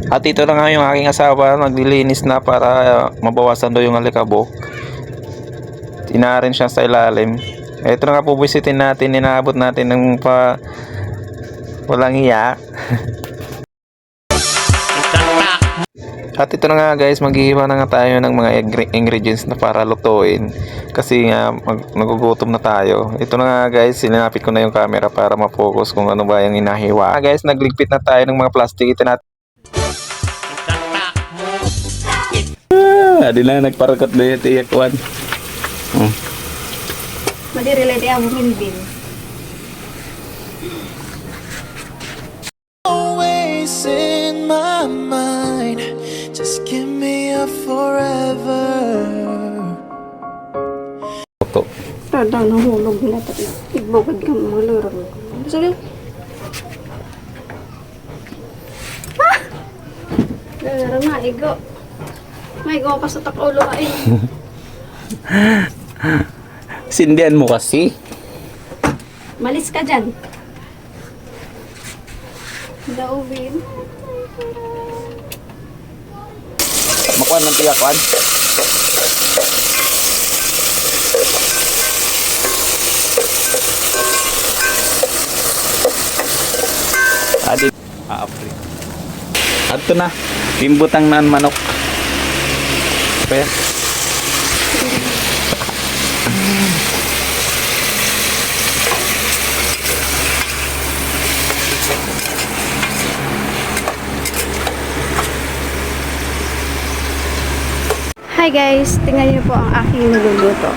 At ito na nga yung aking asawa, naglilinis na para mabawasan daw yung alikabok. Tinarin siya sa ilalim. Ito na nga po, busitin natin, inaabot natin ng walang iya. At ito na nga guys, maghihiwa na nga tayo ng mga ingredients na para lutuin. Kasi nga nagugutom na tayo. Ito na nga guys, sinapit ko na yung camera para ma-focus kung ano ba yung inahiwa. Guys, nagligpit na tayo ng mga plastic. Ito natin. Adi na nagparakot na yung tiyak one. Madi-relate ang bilbil. Always in my mind, just give me a forever. Ito. Radang nahulog na ito. Igbukad ka mga lorong. Sige. Ah! Gara nga, igo. May go pa sa takulo ay. Sindihan mo kasi. Malis ka dyan. Daubin. Makuha ng tiyakuan. Adi. Aapri. Ato na. Pimbutang nan manok. Kaya. Hi guys, tingnan niyo po ang aking niluluto.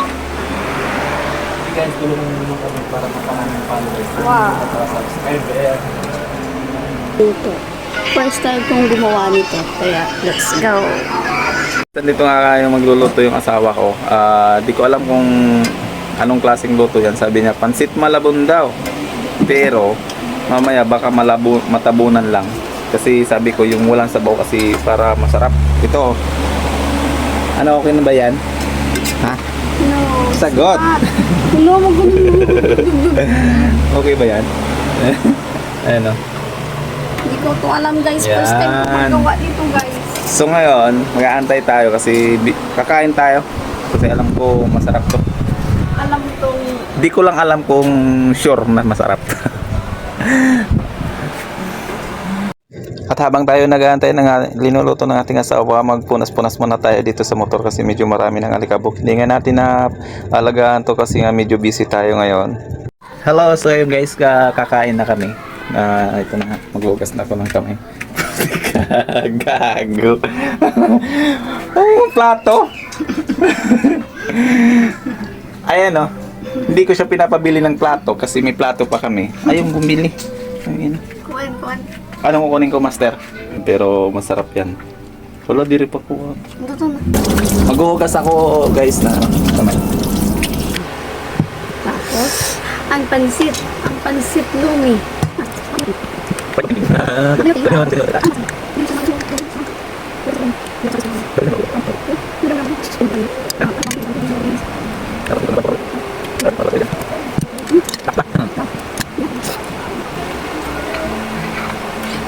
Guys, tulungan mo naman kami para makaman ng followers. Wow. Subscribe. Luto. First time kong gumawa nito, kaya let's go. Dito nga kayo magluluto yung asawa ko. Di ko alam kung anong klaseng luto yan. Sabi niya, pansit malabon daw. Pero, mamaya baka matabunan lang. Kasi sabi ko, yung walang sabaw kasi para masarap. Ito. Ano, okay na ba yan? Ha? No. Sagot! Hello, magaling. Okay ba yan? Ayan o. Hindi ko to alam guys. First time ko Yan. magawa dito guys. So ngayon, mag-aantay tayo kasi kakain tayo. Kasi alam ko masarap to. Alam tong Di ko lang alam kung sure na masarap. At habang tayo nag-aantay ng linuluto ng ating asawa, magpunas-punas muna tayo dito sa motor kasi medyo marami ng alikabok. Hindi nga natin na alagaan to kasi nga medyo busy tayo ngayon. Hello, so yun guys, kakain na kami. Ito na, maghugas na ako ng kamay. Gago. Oh, plato. Ayan o. Hindi ko siya pinapabili ng plato kasi may plato pa kami. Ayaw bumili. Ayan. kuwan. Anong kukunin ko, master? Pero masarap yan. Wala, di rin pa ko. Ito na. Maghuhugas ako, guys, na kamay. Tapos, ang pansit lumi.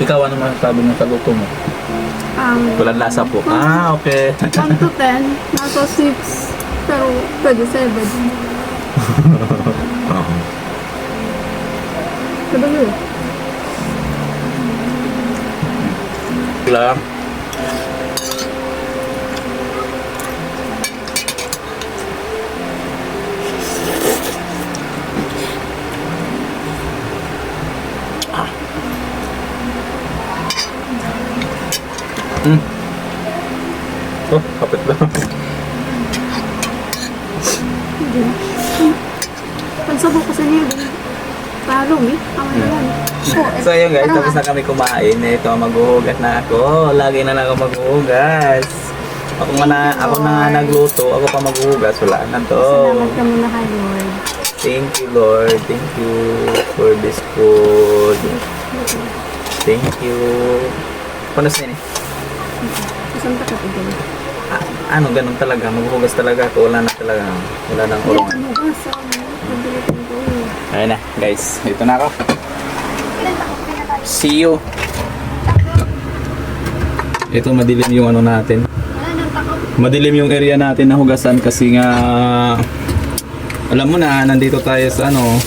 Ikaw, ano masasabi mo sa luto mo? Walang lasa po. Okay. 1 to 10, nasa 6, pero pwede 7. Diba yun? Lang. Oh, kapit lang. Pansabo ko sa niya. Talong eh. Aman na lang. So yun guys, tapos na kami kumain. Ito, maghuhugas na ako. Lagi na lang ako maghuhugas. Ako na nagluto, ako pa maghuhugas. Wala na to. Salamat ka muna kay Lord. Thank you, Lord. Thank you for this food. Thank you. Panos na yun eh? Saan ka kapagin? Ano, ganun talaga. Maghuhugas talaga ako. Wala na talaga. Wala nang urong. Ano ba? Pagbilitin ko eh. Ayun na, guys. Dito na ako. See you. ito madilim yung ano natin. Wala nang takot. Madilim yung area natin na hugasan kasi nga alam mo na nandito tayo sa ano.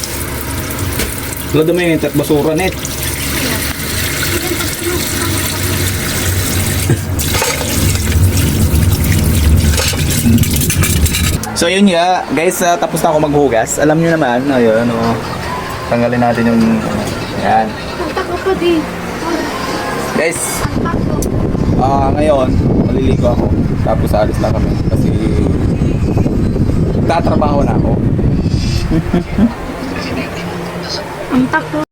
Wala dumi yung basura net. So yun nga, guys, tapos na ako maghugas. Alam nyo naman, ayun, tanggalin natin yung, yan. Ang takot pa di. Guys, Ang takot. ngayon, maliligo ako. Tapos alis na kami kasi tatrabaho na ako. Ang takot.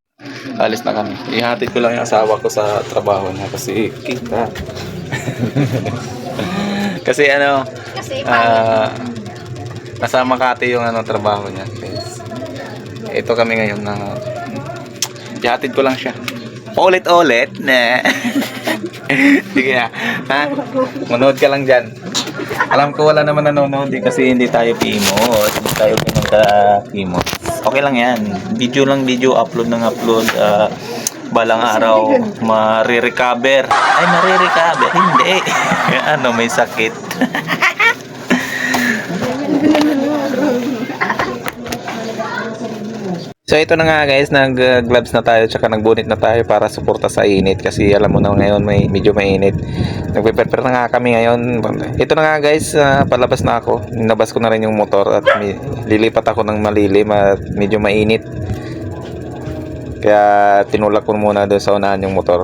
Alis na kami. Ihatid ko lang yung asawa ko sa trabaho niya kasi kita. Kasi ano, Kasi nasa Makati yung ano trabaho niya. Guys. Ito kami ngayon na ihatid ko lang siya. Ulit-ulit na. Sige na. Ha? Manood ka lang dyan. Alam ko wala naman nanonood kasi hindi tayo PIMOS. Hindi tayo pinagka-PIMOS. Okay lang yan. Video lang video. Upload ng upload. Balang araw marirecover. Ay, marirecover. Hindi. Ano, may sakit. So ito na nga guys, nag-gloves na tayo tsaka nagbunit na tayo para suporta sa init kasi alam mo na ngayon medyo mainit. Nagpe-prepare na nga kami ngayon. Ito na nga guys, palabas na ako. Nabas ko na rin yung motor at lilipat ako ng malilim at medyo mainit. Kaya tinulak ko muna doon sa unahan yung motor.